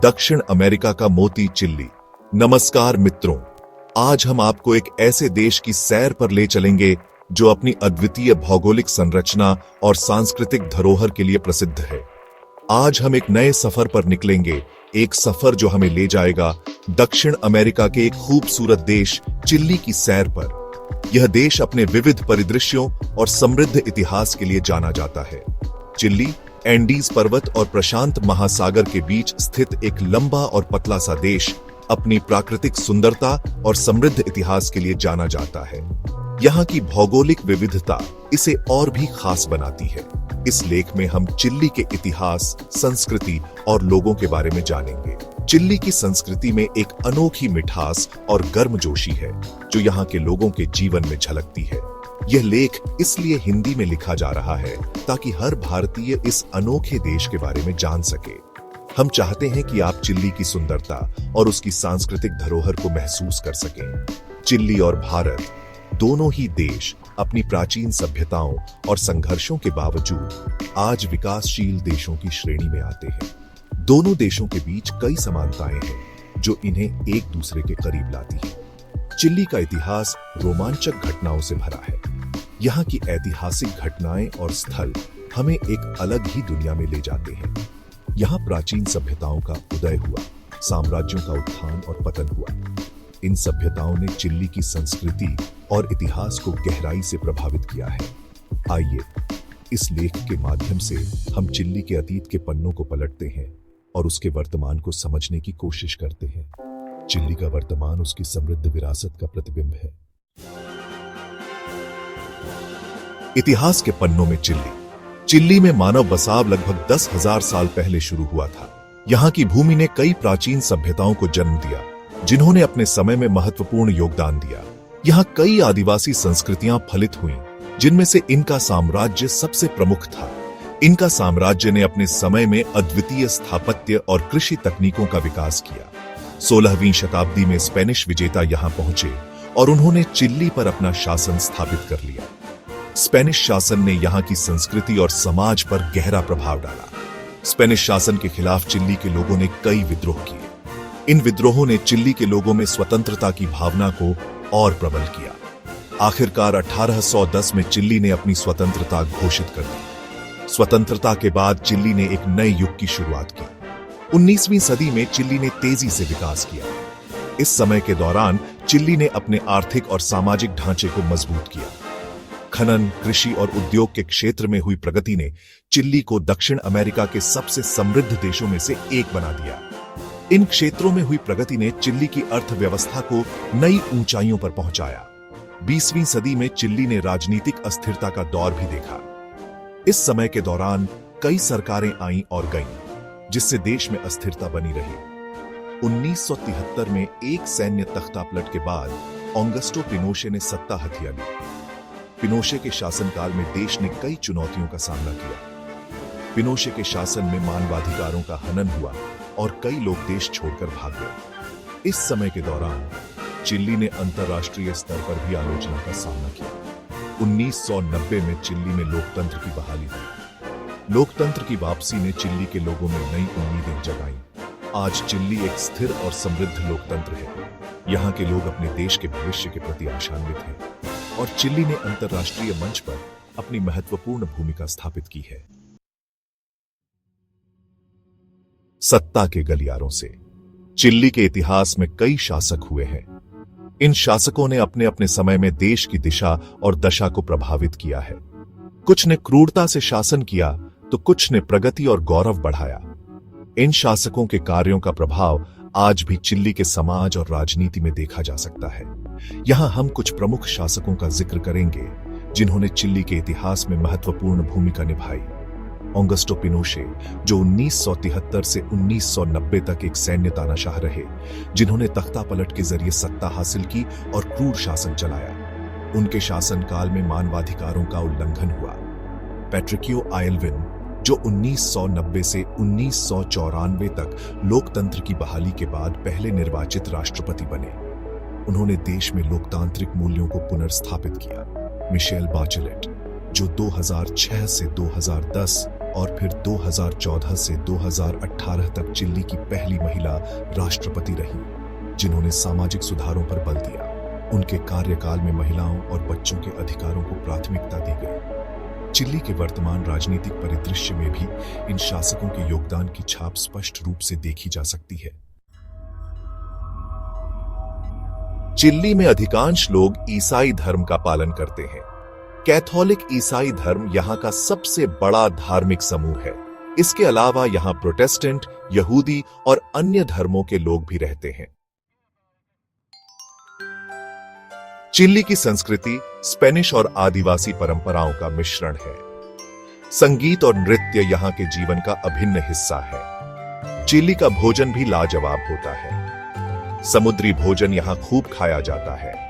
दक्षिण अमेरिका का मोती चिल्ली। नमस्कार मित्रों, आज हम आपको एक ऐसे देश की सैर पर ले चलेंगे जो अपनी अद्वितीय भौगोलिक संरचना और सांस्कृतिक धरोहर के लिए प्रसिद्ध है। आज हम एक नए सफर पर निकलेंगे, एक सफर जो हमें ले जाएगा दक्षिण अमेरिका के एक खूबसूरत देश चिल्ली की सैर पर। यह देश अपने विविध परिदृश्यों और समृद्ध इतिहास के लिए जाना जाता है। चिल्ली एंडीज पर्वत और प्रशांत महासागर के बीच स्थित एक लंबा और पतला सा देश अपनी प्राकृतिक सुंदरता और समृद्ध इतिहास के लिए जाना जाता है। यहाँ की भौगोलिक विविधता इसे और भी खास बनाती है। इस लेख में हम चिल्ली के इतिहास, संस्कृति और लोगों के बारे में जानेंगे। चिल्ली की संस्कृति में एक अनोखी मिठास और गर्मजोशी है जो यहाँ के लोगों के जीवन में झलकती है। यह लेख इसलिए हिंदी में लिखा जा रहा है ताकि हर भारतीय इस अनोखे देश के बारे में जान सके। हम चाहते हैं कि आप चिल्ली की सुंदरता और उसकी सांस्कृतिक धरोहर को महसूस कर सकें। चिल्ली और भारत दोनों ही देश अपनी प्राचीन सभ्यताओं और संघर्षों के बावजूद आज विकासशील देशों की श्रेणी में आते हैं। दोनों देशों के बीच कई समानताएं हैं जो इन्हें एक दूसरे के करीब लाती हैं। चिल्ली का इतिहास रोमांचक घटनाओं से भरा है। यहाँ की ऐतिहासिक घटनाएं और स्थल हमें एक अलग ही दुनिया में ले जाते हैं। यहाँ प्राचीन सभ्यताओं का उदय हुआ, साम्राज्यों का उत्थान और पतन हुआ। इन सभ्यताओं ने चिल्ली की संस्कृति और इतिहास को गहराई से प्रभावित किया है। आइए इस लेख के माध्यम से हम चिल्ली के अतीत के पन्नों को पलटते हैं और उसके वर्तमान को समझने की कोशिश करते हैं। चिल्ली का वर्तमान उसकी समृद्ध विरासत का प्रतिबिंब है। इतिहास के पन्नों में चिल्ली में मानव बसाव लगभग 10,000 साल पहले शुरू हुआ था। यहाँ की भूमि ने कई प्राचीन सभ्यताओं को जन्म दिया जिन्होंने अपने समय में महत्वपूर्ण योगदान दिया। यहाँ कई आदिवासी संस्कृतियां फलित हुईं, जिनमें से इनका साम्राज्य सबसे प्रमुख था। इनका साम्राज्य ने अपने समय में अद्वितीय स्थापत्य और कृषि तकनीकों का विकास किया। 16वीं शताब्दी में स्पेनिश विजेता यहाँ पहुंचे और उन्होंने चिल्ली पर अपना शासन स्थापित कर लिया। स्पेनिश शासन ने यहाँ की संस्कृति और समाज पर गहरा प्रभाव डाला। स्पेनिश शासन के खिलाफ चिल्ली के लोगों ने कई विद्रोह किए। इन विद्रोहों ने चिल्ली के लोगों में स्वतंत्रता की भावना को और प्रबल किया। आखिरकार 1810 में चिल्ली ने अपनी स्वतंत्रता घोषित कर दी। स्वतंत्रता के बाद चिल्ली ने एक नए युग की शुरुआत की। 19वीं सदी में चिल्ली ने तेजी से विकास किया। इस समय के दौरान चिल्ली ने अपने आर्थिक और सामाजिक ढांचे को मजबूत किया। खनन, कृषि और उद्योग के क्षेत्र में हुई प्रगति ने चिल्ली को दक्षिण अमेरिका के सबसे समृद्ध देशों में से एक बना दिया। इन क्षेत्रों में हुई प्रगति ने चिल्ली की अर्थव्यवस्था को नई ऊंचाइयों पर पहुंचाया। 20वीं सदी में चिल्ली ने राजनीतिक अस्थिरता का दौर भी देखा। इस समय के दौरान कई सरकारें आईं और गईं, जिससे देश में अस्थिरता बनी रही। 1973 में एक सैन्य तख्तापलट के बाद ऑगस्टो पिनोशे ने सत्ता हथिया ली। पिनोशे के शासनकाल में देश ने कई चुनौतियों का सामना किया। पिनोशे के शासन में मानवाधिकारों का हनन हुआ और कई लोग देश छोड़कर भाग गए। इस समय के दौरान चिल्ली ने अंतर्राष्ट्रीय स्तर पर भी आलोचना का सामना किया। 1990 में चिल्ली में लोकतंत्र की बहाली हुई। लोकतंत्र की वापसी ने चिल्ली के लोगों में नई उम्मीदें जगाईं। आज चिल्ली एक स्थिर और समृद्ध लोकतंत्र है। यहाँ के लोग अपने देश के भविष्य के प्रति आशान्वित हैं और चिल्ली ने अंतर्राष्ट्रीय मंच पर अपनी महत्वपूर्ण भूमिका स्थापित की है। सत्ता के गलियारों से चिल्ली के इतिहास में कई शासक हुए हैं। इन शासकों ने अपने अपने समय में देश की दिशा और दशा को प्रभावित किया है। कुछ ने क्रूरता से शासन किया तो कुछ ने प्रगति और गौरव बढ़ाया। इन शासकों के कार्यों का प्रभाव आज भी चिल्ली के समाज और राजनीति में देखा जा सकता है। यहां हम कुछ प्रमुख शासकों का जिक्र करेंगे जिन्होंने चिल्ली के इतिहास में महत्वपूर्ण भूमिका निभाई। ऑगस्टो पिनोशे, जो 1973 से 1990 तक एक सैन्य तानाशाह रहे, जिन्होंने तख्तापलट के जरिए सत्ता हासिल की और क्रूर शासन चलाया। उनके शासनकाल में मानवाधिकारों का उल्लंघन हुआ। पैट्रिकियो आयलविन, जो 1990 से 1994 तक लोकतंत्र की बहाली के बाद पहले निर्वाचित राष्ट्रपति बने। उन्होंने देश में लोकतांत्रिक मूल्यों को पुनर्स्थापित किया। मिशेल बाचेलेट, जो 2006 से 2010 और फिर 2014 से 2018 तक चिली की पहली महिला राष्ट्रपति रही, जिन्होंने सामाजिक सुधारों पर बल दिया। उनके कार्यकाल में महिलाओं और बच्चों के अधिकारों को प्राथमिकता दी गई। चिली के वर्तमान राजनीतिक परिदृश्य में भी इन शासकों के योगदान की छाप स्पष्ट रूप से देखी जा सकती है। चिली में अधिकांश लोग ईसाई धर्म का पालन करते हैं। कैथोलिक ईसाई धर्म यहां का सबसे बड़ा धार्मिक समूह है। इसके अलावा यहां प्रोटेस्टेंट, यहूदी और अन्य धर्मों के लोग भी रहते हैं। चिली की संस्कृति स्पेनिश और आदिवासी परंपराओं का मिश्रण है। संगीत और नृत्य यहां के जीवन का अभिन्न हिस्सा है। चिली का भोजन भी लाजवाब होता है। समुद्री भोजन यहां खूब खाया जाता है।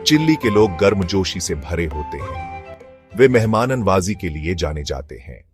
चिली के लोग गर्मजोशी से भरे होते हैं। वे मेहमाननवाजी के लिए जाने जाते हैं।